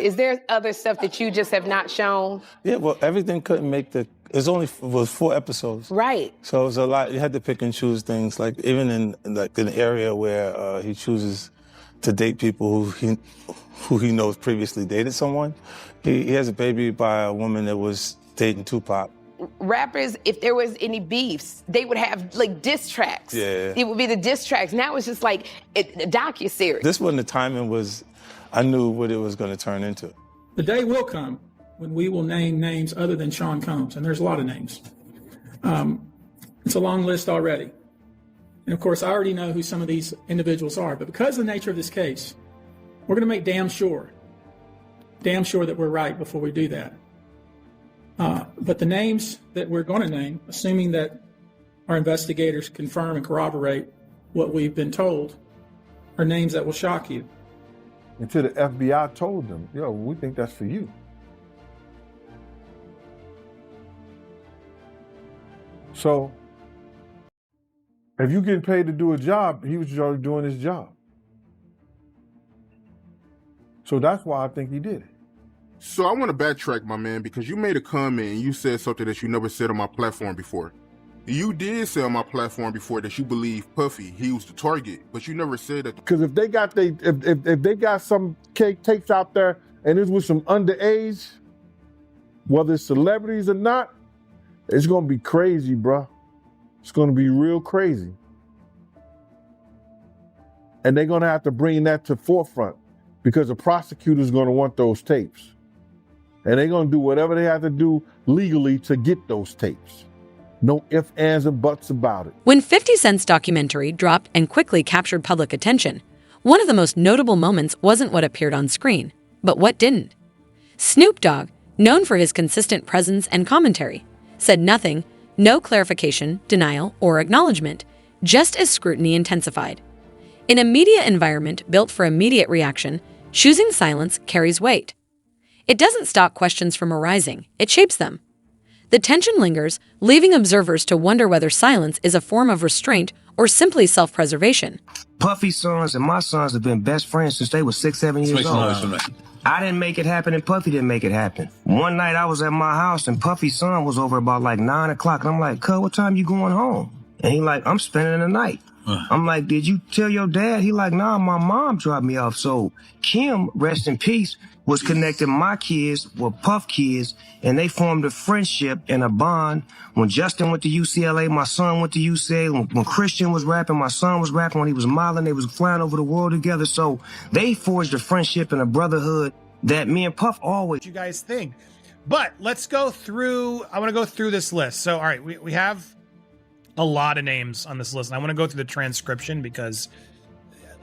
Is there other stuff that you just have not shown? Yeah, well, everything couldn't make the. Was 4 episodes. Right. So it was a lot. You had to pick and choose things. Like even in an area where he chooses to date people who he knows previously dated someone. He has a baby by a woman that was dating Tupac. Rappers, if there was any beefs, they would have like diss tracks. Yeah. It would be the diss tracks. Now it's just like a docuseries. This one, the timing was, I knew what it was going to turn into. The day will come when we will name names other than Sean Combs, and there's a lot of names. It's a long list already. And of course, I already know who some of these individuals are, but because of the nature of this case, we're going to make damn sure that we're right before we do that. But the names that we're going to name, assuming that our investigators confirm and corroborate what we've been told, are names that will shock you. Until the FBI told them, yo, we think that's for you. So, if you getting paid to do a job, he was already doing his job. So that's why I think he did it. So I want to backtrack, my man, because you made a comment and you said something that you never said on my platform before. You did say on my platform before that you believe Puffy, he was the target, but you never said that. Because if they got some tapes out there and it's with some underage, whether it's celebrities or not, it's gonna be crazy, bro. It's gonna be real crazy. And they're gonna have to bring that to forefront because the prosecutor's gonna want those tapes. And they're gonna do whatever they have to do legally to get those tapes. No ifs, ands, and buts about it. When 50 Cent's documentary dropped and quickly captured public attention, one of the most notable moments wasn't what appeared on screen, but what didn't. Snoop Dogg, known for his consistent presence and commentary, said nothing, no clarification, denial, or acknowledgement, just as scrutiny intensified. In a media environment built for immediate reaction, choosing silence carries weight. It doesn't stop questions from arising, it shapes them. The tension lingers, leaving observers to wonder whether silence is a form of restraint or simply self-preservation. Puffy's sons and my sons have been best friends since they were 6, 7 years old. I didn't make it happen and Puffy didn't make it happen. One night I was at my house and Puffy's son was over about like 9 o'clock and I'm like, cuz, what time you going home? And he like, I'm spending the night. I'm like, did you tell your dad? He like, nah, my mom dropped me off. So Kim, rest in peace, was connecting my kids with Puff kids, and they formed a friendship and a bond. When Justin went to UCLA, my son went to UCLA. When Christian was rapping, my son was rapping. When he was modeling, they was flying over the world together. So they forged a friendship and a brotherhood that me and Puff always. What you guys think? But let's go through, I want to go through this list. So, all right, we have a lot of names on this list. And I want to go through the transcription because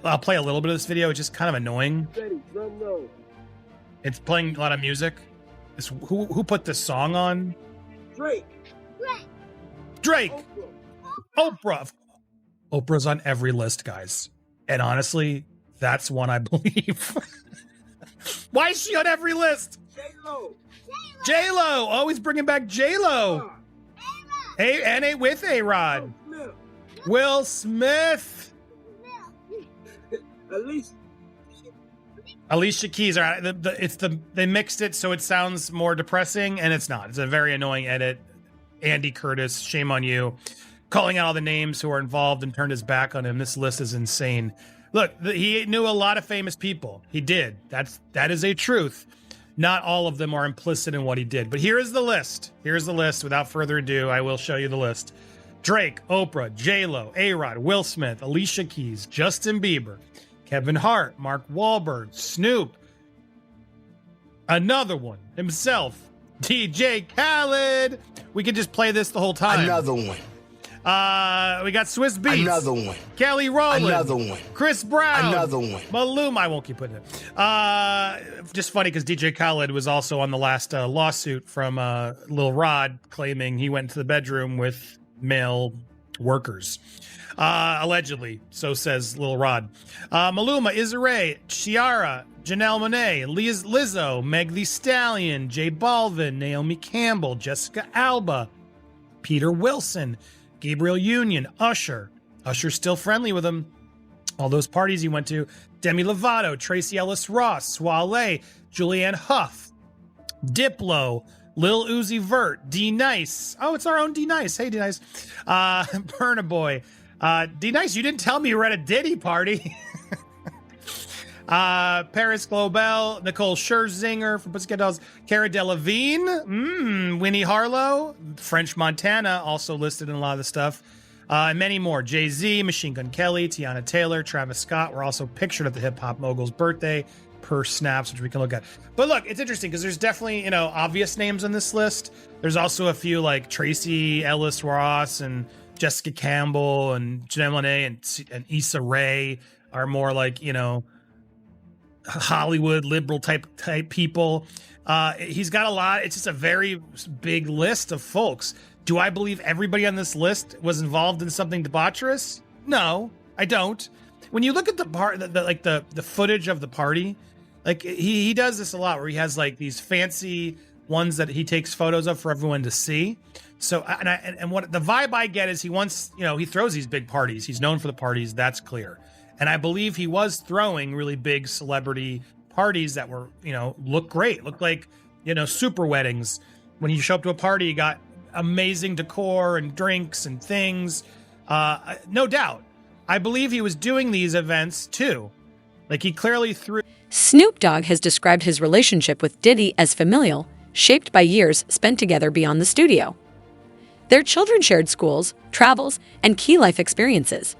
I'll play a little bit of this video. It's just kind of annoying. It's playing a lot of music. Who put this song on? Drake. Oprah. Oprah's on every list, guys. And honestly, that's one I believe. Why is she on every list? J-Lo. Always bringing back J-Lo. And with A-Rod. Will Smith. Alicia Keys. All right, they mixed it so it sounds more depressing, and it's not. It's a very annoying edit. Andy Curtis, shame on you, calling out all the names who are involved and turned his back on him. This list is insane. Look, he knew a lot of famous people. He did. That is a truth. Not all of them are implicit in what he did. But here is the list. Here's the list. Without further ado, I will show you the list. Drake, Oprah, J-Lo, A-Rod, Will Smith, Alicia Keys, Justin Bieber, Kevin Hart, Mark Wahlberg, Snoop. Another one, himself, DJ Khaled. We could just play this the whole time. Another one. We got Swiss Beats. Another one. Kelly Rowland. Another one. Chris Brown. Another one. Maluma. I won't keep putting it. Just funny because DJ Khaled was also on the last lawsuit from Lil Rod claiming he went into the bedroom with male workers. Allegedly. So says Lil Rod. Maluma, Issa Rae, Ciara, Janelle Monáe, Lizzo, Meg Thee Stallion, J Balvin, Naomi Campbell, Jessica Alba, Peter Wilson, Gabriel Union, Usher. Usher's still friendly with him. All those parties he went to: Demi Lovato, Tracy Ellis Ross, Soiree, Julianne Hough, Diplo, Lil Uzi Vert, D Nice. Oh, it's our own D Nice. Hey, D Nice. Burna Boy. D Nice, you didn't tell me you were at a Diddy party. Paris Globel, Nicole Scherzinger from Pussycat Dolls, Cara Delevingne, Winnie Harlow, French Montana, also listed in a lot of the stuff, and many more. Jay-Z, Machine Gun Kelly, Tiana Taylor, Travis Scott were also pictured at the hip-hop mogul's birthday per snaps, which we can look at. But look, it's interesting because there's definitely, obvious names on this list. There's also a few like Tracy Ellis Ross and Jessica Campbell and Janelle Monáe and Issa Rae are more like, Hollywood liberal type people. He's got a lot. It's just a very big list of folks. Do I believe everybody on this list was involved in something debaucherous? No, I don't. When you look at the footage of the party, like he does this a lot, where he has like these fancy ones that he takes photos of for everyone to see. So and what the vibe I get is he wants, he throws these big parties. He's known for the parties. That's clear. And I believe he was throwing really big celebrity parties that were, look great, look like, super weddings. When you show up to a party, you got amazing decor and drinks and things. No doubt. I believe he was doing these events too. Like he clearly threw. Snoop Dogg has described his relationship with Diddy as familial, shaped by years spent together beyond the studio. Their children shared schools, travels, and key life experiences.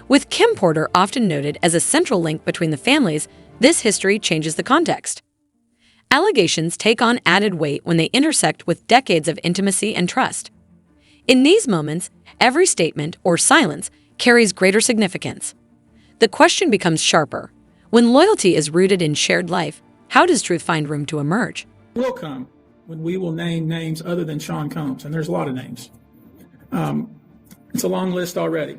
With Kim Porter often noted as a central link between the families, this history changes the context. Allegations take on added weight when they intersect with decades of intimacy and trust. In these moments, every statement or silence carries greater significance. The question becomes sharper. When loyalty is rooted in shared life, how does truth find room to emerge? Will come when we will name names other than Sean Combs, and there's a lot of names. It's a long list already.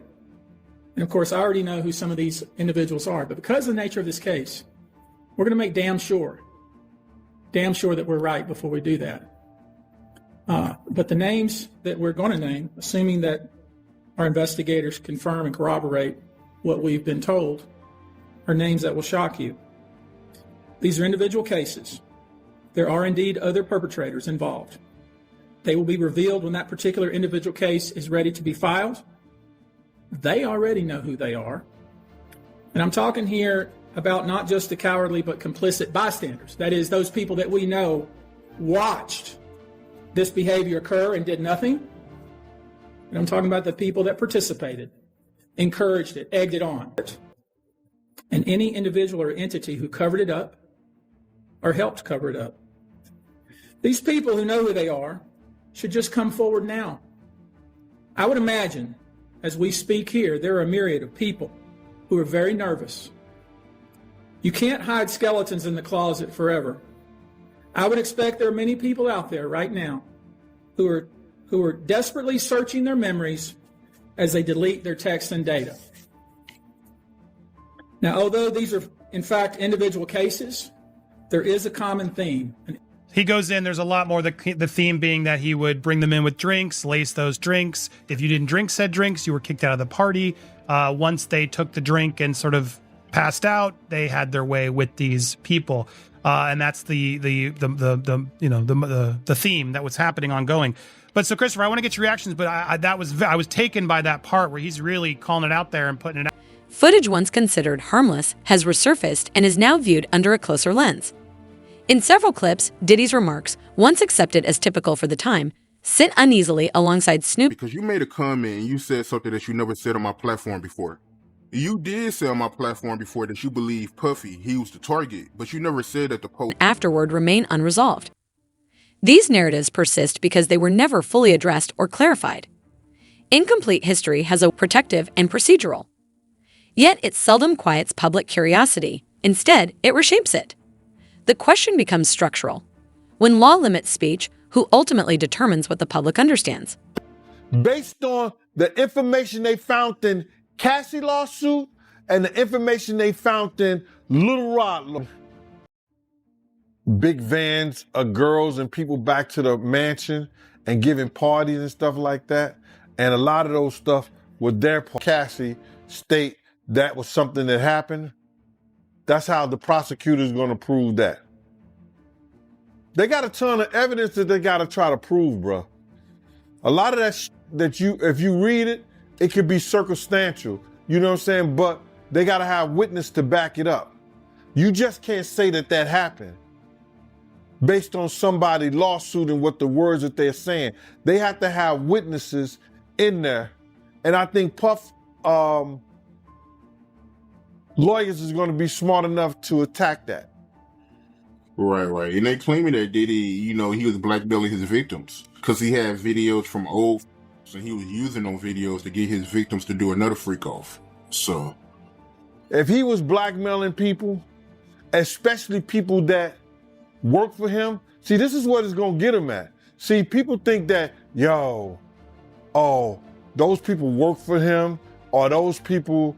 And of course, I already know who some of these individuals are, but because of the nature of this case, we're going to make damn sure that we're right before we do that. But the names that we're going to name, assuming that our investigators confirm and corroborate what we've been told, are names that will shock you. These are individual cases. There are indeed other perpetrators involved. They will be revealed when that particular individual case is ready to be filed. They already know who they are. And I'm talking here about not just the cowardly but complicit bystanders. That is, those people that we know watched this behavior occur and did nothing. And I'm talking about the people that participated, encouraged it, egged it on. And any individual or entity who covered it up or helped cover it up. These people who know who they are should just come forward now. I would imagine, as we speak here, there are a myriad of people who are very nervous. You can't hide skeletons in the closet forever. I would expect there are many people out there right now who are desperately searching their memories as they delete their texts and data. Now, although these are, in fact, individual cases, there is a common theme. He goes in, there's a lot more, the theme being that he would bring them in with drinks, lace those drinks. If you didn't drink said drinks, you were kicked out of the party. Once they took the drink and sort of passed out, they had their way with these people. And that's the theme that was happening ongoing. But so, Christopher, I want to get your reactions, but I was taken by that part where he's really calling it out there and putting it out. Footage once considered harmless has resurfaced and is now viewed under a closer lens. In several clips, Diddy's remarks, once accepted as typical for the time, sit uneasily alongside Snoop. Because you made a comment and you said something that you never said on my platform before. You did say on my platform before that you believe Puffy, he was the target, but you never said that the post Afterward remain unresolved. These narratives persist because they were never fully addressed or clarified. Incomplete history has a protective and procedural. Yet it seldom quiets public curiosity. Instead, it reshapes it. The question becomes structural. When law limits speech, who ultimately determines what the public understands? Based on the information they found in Cassie lawsuit and the information they found in Little Rock. Big vans of girls and people back to the mansion and giving parties and stuff like that. And a lot of those stuff with their Cassie state that was something that happened, that's how the prosecutor's going to prove that. They got a ton of evidence that they got to try to prove, bro. A lot of that that if you read it, it could be circumstantial. You know what I'm saying? But they got to have witness to back it up. You just can't say that that happened based on somebody's lawsuit and what the words that they're saying. They have to have witnesses in there. And I think Puff lawyers is going to be smart enough to attack that. Right. And they claiming that Diddy, he was blackmailing his victims because he had videos from old and he was using those videos to get his victims to do another freak off. So if he was blackmailing people, especially people that work for him, see, this is what it's going to get him at. See, people think that, those people work for him, or those people,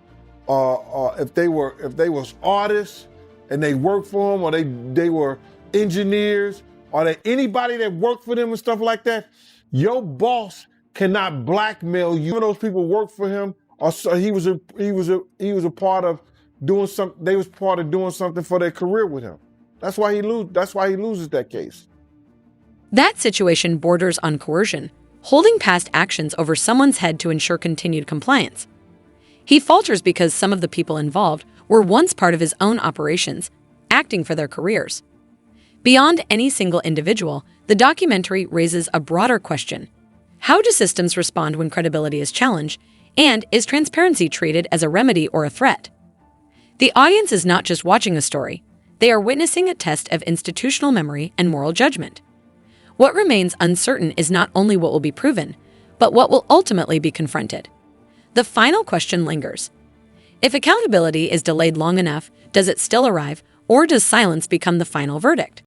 if they was artists and they worked for him, or they were engineers, or they anybody that worked for them and stuff like that, your boss cannot blackmail you. Some of those people work for him, or so he was a part of doing something. They was part of doing something for their career with him. That's why he loses that case. That situation borders on coercion, holding past actions over someone's head to ensure continued compliance. He falters because some of the people involved were once part of his own operations, acting for their careers. Beyond any single individual, the documentary raises a broader question. How do systems respond when credibility is challenged, and is transparency treated as a remedy or a threat? The audience is not just watching a story, they are witnessing a test of institutional memory and moral judgment. What remains uncertain is not only what will be proven, but what will ultimately be confronted. The final question lingers. If accountability is delayed long enough, does it still arrive, or does silence become the final verdict?